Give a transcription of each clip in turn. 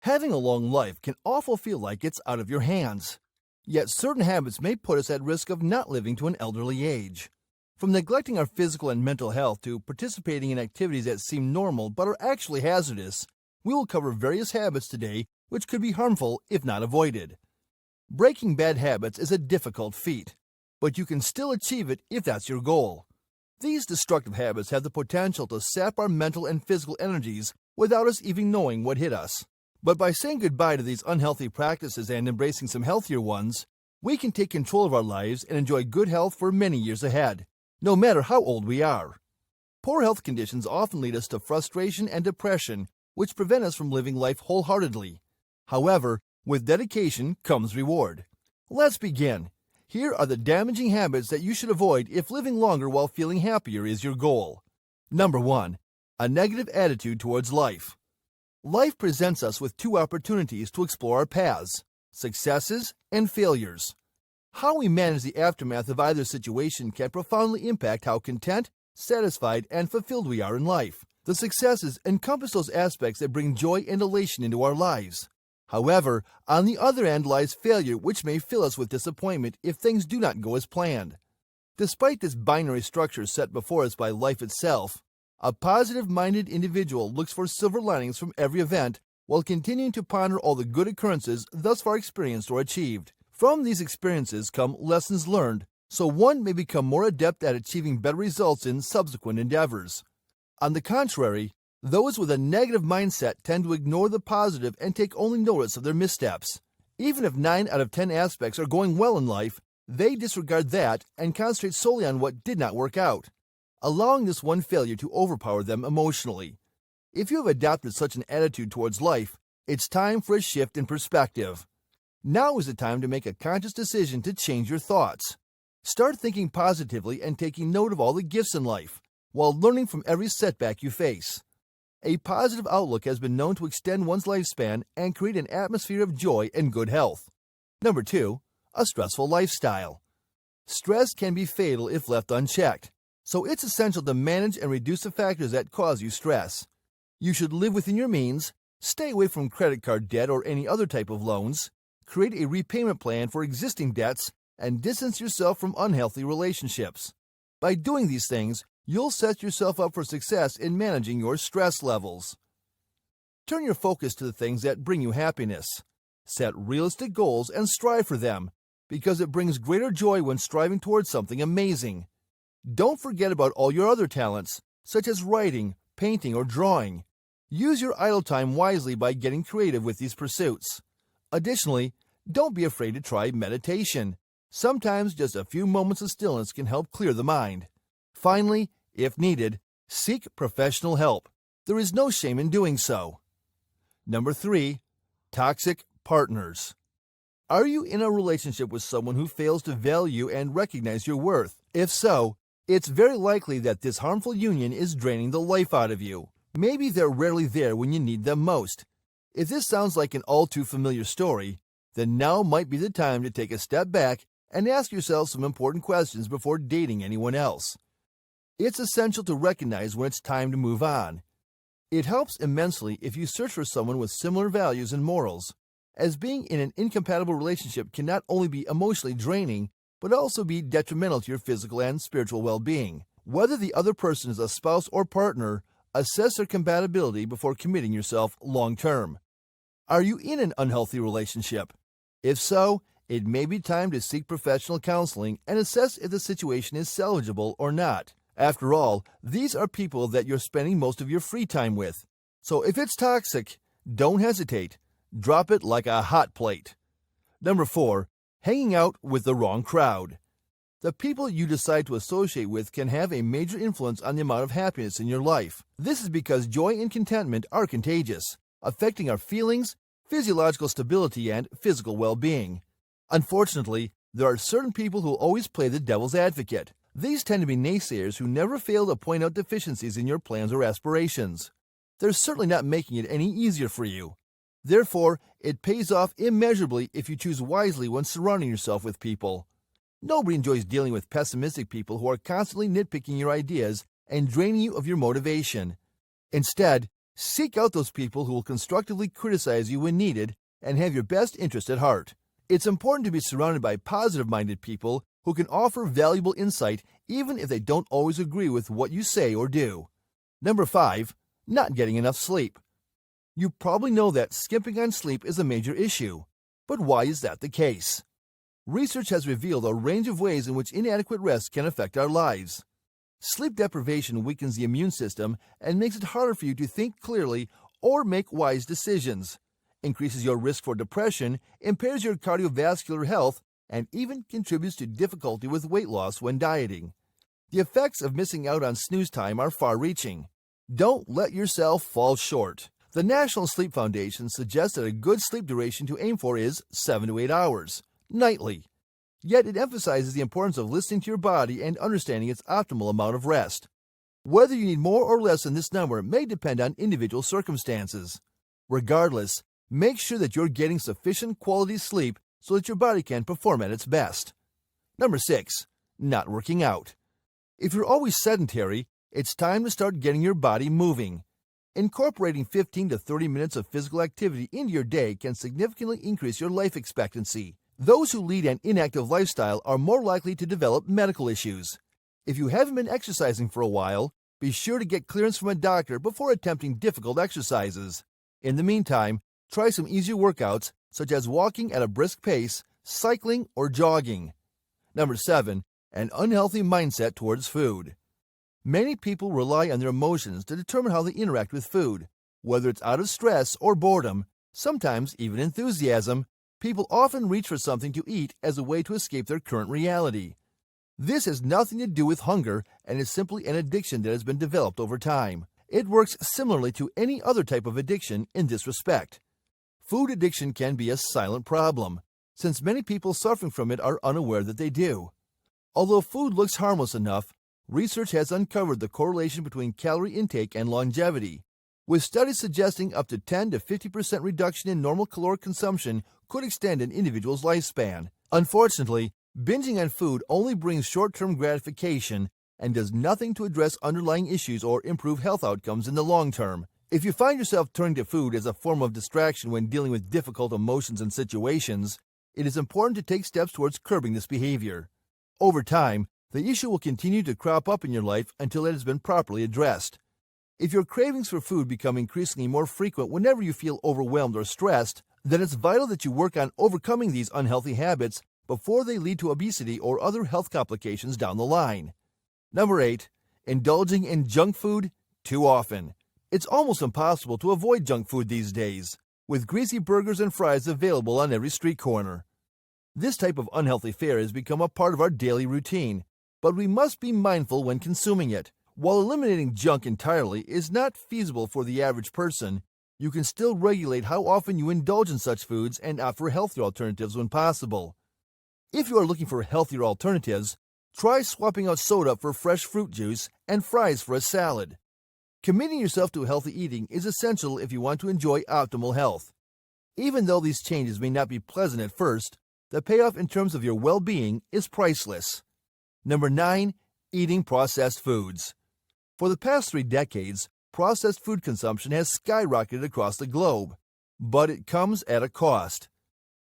Having a long life can often feel like it's out of your hands. Yet certain habits may put us at risk of not living to an elderly age. From neglecting our physical and mental health to participating in activities that seem normal but are actually hazardous, we will cover various habits today which could be harmful if not avoided. Breaking bad habits is a difficult feat, but you can still achieve it if that's your goal. These destructive habits have the potential to sap our mental and physical energies without us even knowing what hit us. But by saying goodbye to these unhealthy practices and embracing some healthier ones, we can take control of our lives and enjoy good health for many years ahead, no matter how old we are. Poor health conditions often lead us to frustration and depression, which prevent us from living life wholeheartedly. However, with dedication comes reward. Let's begin. Here are the damaging habits that you should avoid if living longer while feeling happier is your goal. Number 1. A negative attitude towards life. Life presents us with two opportunities to explore our paths: successes and failures. How we manage the aftermath of either situation can profoundly impact how content, satisfied, and fulfilled we are in life. The successes encompass those aspects that bring joy and elation into our lives. However, on the other end lies failure, which may fill us with disappointment if things do not go as planned. Despite this binary structure set before us by life itself, a positive-minded individual looks for silver linings from every event while continuing to ponder all the good occurrences thus far experienced or achieved. From these experiences come lessons learned, so one may become more adept at achieving better results in subsequent endeavors. On the contrary, those with a negative mindset tend to ignore the positive and take only notice of their missteps. Even if 9 out of 10 aspects are going well in life, they disregard that and concentrate solely on what did not work out, allowing this one failure to overpower them emotionally. If you have adopted such an attitude towards life, it's time for a shift in perspective. Now is the time to make a conscious decision to change your thoughts. Start thinking positively and taking note of all the gifts in life, while learning from every setback you face. A positive outlook has been known to extend one's lifespan and create an atmosphere of joy and good health. Number 2. A stressful lifestyle. Stress can be fatal if left unchecked, so it's essential to manage and reduce the factors that cause you stress. You should live within your means, stay away from credit card debt or any other type of loans, create a repayment plan for existing debts, and distance yourself from unhealthy relationships. By doing these things, you'll set yourself up for success in managing your stress levels. Turn your focus to the things that bring you happiness. Set realistic goals and strive for them, because it brings greater joy when striving towards something amazing. Don't forget about all your other talents, such as writing, painting, or drawing. Use your idle time wisely by getting creative with these pursuits. Additionally, don't be afraid to try meditation. Sometimes just a few moments of stillness can help clear the mind. Finally, if needed, seek professional help. There is no shame in doing so. Number 3. Toxic partners. Are you in a relationship with someone who fails to value and recognize your worth? If so, it's very likely that this harmful union is draining the life out of you. Maybe they're rarely there when you need them most. If this sounds like an all too familiar story, then now might be the time to take a step back and ask yourself some important questions before dating anyone else. It's essential to recognize when it's time to move on. It helps immensely if you search for someone with similar values and morals, as being in an incompatible relationship can not only be emotionally draining, but also be detrimental to your physical and spiritual well-being. Whether the other person is a spouse or partner, assess their compatibility before committing yourself long-term. Are you in an unhealthy relationship? If so, it may be time to seek professional counseling and assess if the situation is salvageable or not. After all, these are people that you're spending most of your free time with. So if it's toxic, don't hesitate. Drop it like a hot plate. Number 4. Hanging out with the wrong crowd. The people you decide to associate with can have a major influence on the amount of happiness in your life. This is because joy and contentment are contagious, affecting our feelings, physiological stability, and physical well-being. Unfortunately, there are certain people who always play the devil's advocate. These tend to be naysayers who never fail to point out deficiencies in your plans or aspirations. They're certainly not making it any easier for you. Therefore, it pays off immeasurably if you choose wisely when surrounding yourself with people. Nobody enjoys dealing with pessimistic people who are constantly nitpicking your ideas and draining you of your motivation. Instead, Seek out those people who will constructively criticize you when needed and have your best interest at heart. It's important to be surrounded by positive-minded people who can offer valuable insight even if they don't always agree with what you say or do. Number 5. Not getting enough sleep. You probably know that skimping on sleep is a major issue. But why is that the case? Research has revealed a range of ways in which inadequate rest can affect our lives. Sleep deprivation weakens the immune system and makes it harder for you to think clearly or make wise decisions, increases your risk for depression, impairs your cardiovascular health, and even contributes to difficulty with weight loss when dieting. The effects of missing out on snooze time are far-reaching. Don't let yourself fall short. The National Sleep Foundation suggests that a good sleep duration to aim for is 7 to 8 hours, nightly. Yet it emphasizes the importance of listening to your body and understanding its optimal amount of rest. Whether you need more or less than this number may depend on individual circumstances. Regardless, make sure that you're getting sufficient quality sleep so that your body can perform at its best. Number 6. Not working out. If you're always sedentary, it's time to start getting your body moving. Incorporating 15 to 30 minutes of physical activity into your day can significantly increase your life expectancy. Those who lead an inactive lifestyle are more likely to develop medical issues. If you haven't been exercising for a while, be sure to get clearance from a doctor before attempting difficult exercises. In the meantime, try some easier workouts such as walking at a brisk pace, cycling, or jogging. Number 7. An unhealthy mindset towards food. Many people rely on their emotions to determine how they interact with food. Whether it's out of stress or boredom, sometimes even enthusiasm, people often reach for something to eat as a way to escape their current reality. This has nothing to do with hunger and is simply an addiction that has been developed over time. It works similarly to any other type of addiction in this respect. Food addiction can be a silent problem, since many people suffering from it are unaware that they do. Although food looks harmless enough, research has uncovered the correlation between calorie intake and longevity, with studies suggesting up to 10 to 50% reduction in normal caloric consumption could extend an individual's lifespan. Unfortunately, binging on food only brings short-term gratification and does nothing to address underlying issues or improve health outcomes in the long term. If you find yourself turning to food as a form of distraction when dealing with difficult emotions and situations, it is important to take steps towards curbing this behavior. Over time, the issue will continue to crop up in your life until it has been properly addressed. If your cravings for food become increasingly more frequent whenever you feel overwhelmed or stressed, then it's vital that you work on overcoming these unhealthy habits before they lead to obesity or other health complications down the line. Number 8. Indulging in junk food too often. It's almost impossible to avoid junk food these days, with greasy burgers and fries available on every street corner. This type of unhealthy fare has become a part of our daily routine, but we must be mindful when consuming it. While eliminating junk entirely is not feasible for the average person, you can still regulate how often you indulge in such foods and opt for healthier alternatives when possible. If you are looking for healthier alternatives, try swapping out soda for fresh fruit juice and fries for a salad. Committing yourself to healthy eating is essential if you want to enjoy optimal health. Even though these changes may not be pleasant at first, the payoff in terms of your well-being is priceless. Number 9. Eating processed foods. For the past 3 decades, processed food consumption has skyrocketed across the globe, but it comes at a cost.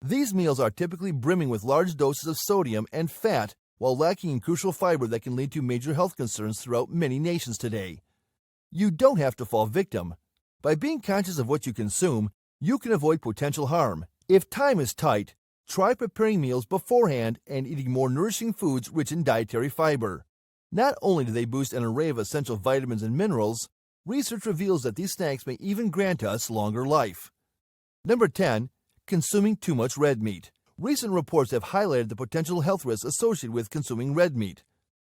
These meals are typically brimming with large doses of sodium and fat while lacking in crucial fiber that can lead to major health concerns throughout many nations today. You don't have to fall victim. By being conscious of what you consume, you can avoid potential harm. If time is tight, try preparing meals beforehand and eating more nourishing foods rich in dietary fiber. Not only do they boost an array of essential vitamins and minerals, research reveals that these snacks may even grant us longer life. Number 10. Consuming too much red meat. Recent reports have highlighted the potential health risks associated with consuming red meat.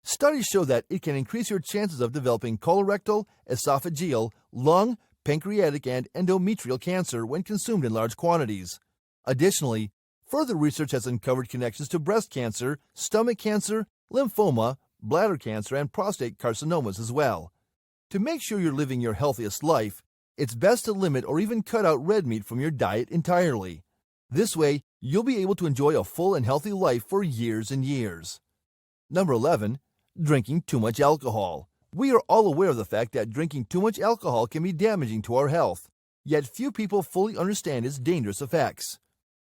Studies show that it can increase your chances of developing colorectal, esophageal, lung, pancreatic, and endometrial cancer when consumed in large quantities. Additionally, further research has uncovered connections to breast cancer, stomach cancer, lymphoma, bladder cancer, and prostate carcinomas as well. To make sure you're living your healthiest life, it's best to limit or even cut out red meat from your diet entirely. This way, you'll be able to enjoy a full and healthy life for years and years. Number 11. Drinking too much alcohol. We are all aware of the fact that drinking too much alcohol can be damaging to our health, yet few people fully understand its dangerous effects.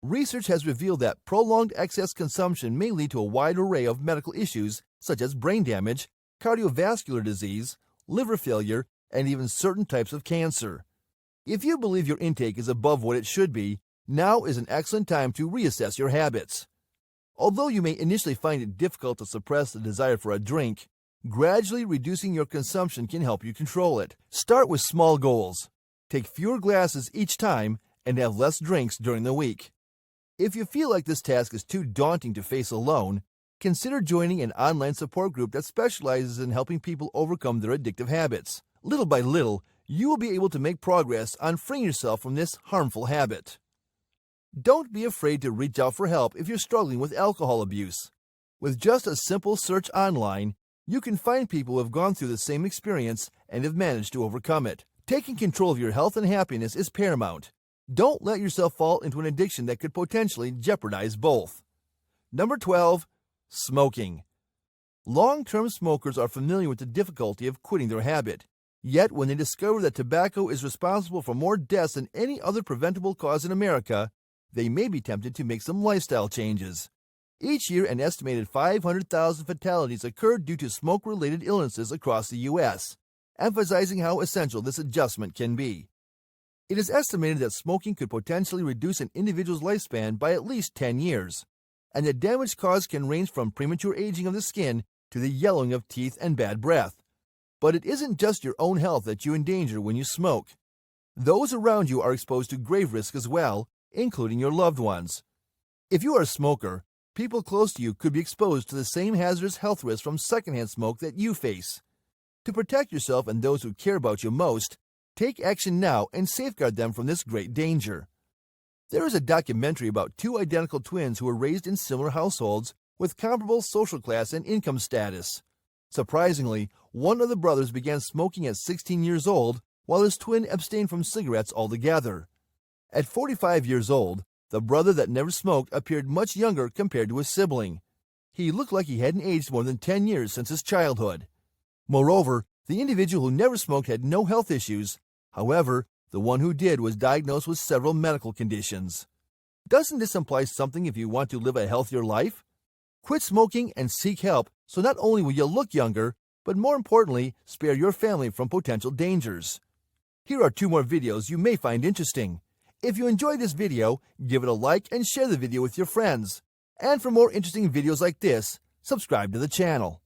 Research has revealed that prolonged excess consumption may lead to a wide array of medical issues such as brain damage, cardiovascular disease, liver failure, and even certain types of cancer. If you believe your intake is above what it should be, now is an excellent time to reassess your habits. Although you may initially find it difficult to suppress the desire for a drink, gradually reducing your consumption can help you control it. Start with small goals. Take fewer glasses each time and have less drinks during the week. If you feel like this task is too daunting to face alone, consider joining an online support group that specializes in helping people overcome their addictive habits. Little by little, you will be able to make progress on freeing yourself from this harmful habit. Don't be afraid to reach out for help if you're struggling with alcohol abuse. With just a simple search online, you can find people who have gone through the same experience and have managed to overcome it. Taking control of your health and happiness is paramount. Don't let yourself fall into an addiction that could potentially jeopardize both. Number 12. Smoking. Long-term smokers are familiar with the difficulty of quitting their habit. Yet, when they discover that tobacco is responsible for more deaths than any other preventable cause in America, they may be tempted to make some lifestyle changes. Each year, an estimated 500,000 fatalities occur due to smoke-related illnesses across the U.S., emphasizing how essential this adjustment can be. It is estimated that smoking could potentially reduce an individual's lifespan by at least 10 years, and the damage caused can range from premature aging of the skin to the yellowing of teeth and bad breath. But it isn't just your own health that you endanger when you smoke. Those around you are exposed to grave risk as well, including your loved ones. If you are a smoker, people close to you could be exposed to the same hazardous health risks from secondhand smoke that you face. To protect yourself and those who care about you most, take action now and safeguard them from this great danger. There is a documentary about two identical twins who were raised in similar households with comparable social class and income status. Surprisingly, one of the brothers began smoking at 16 years old, while his twin abstained from cigarettes altogether. At 45 years old, the brother that never smoked appeared much younger compared to his sibling. He looked like he hadn't aged more than 10 years since his childhood. Moreover, the individual who never smoked had no health issues. However, the one who did was diagnosed with several medical conditions. Doesn't this imply something if you want to live a healthier life? Quit smoking and seek help so not only will you look younger, but more importantly, spare your family from potential dangers. Here are 2 more videos you may find interesting. If you enjoyed this video, give it a like and share the video with your friends. And for more interesting videos like this, subscribe to the channel.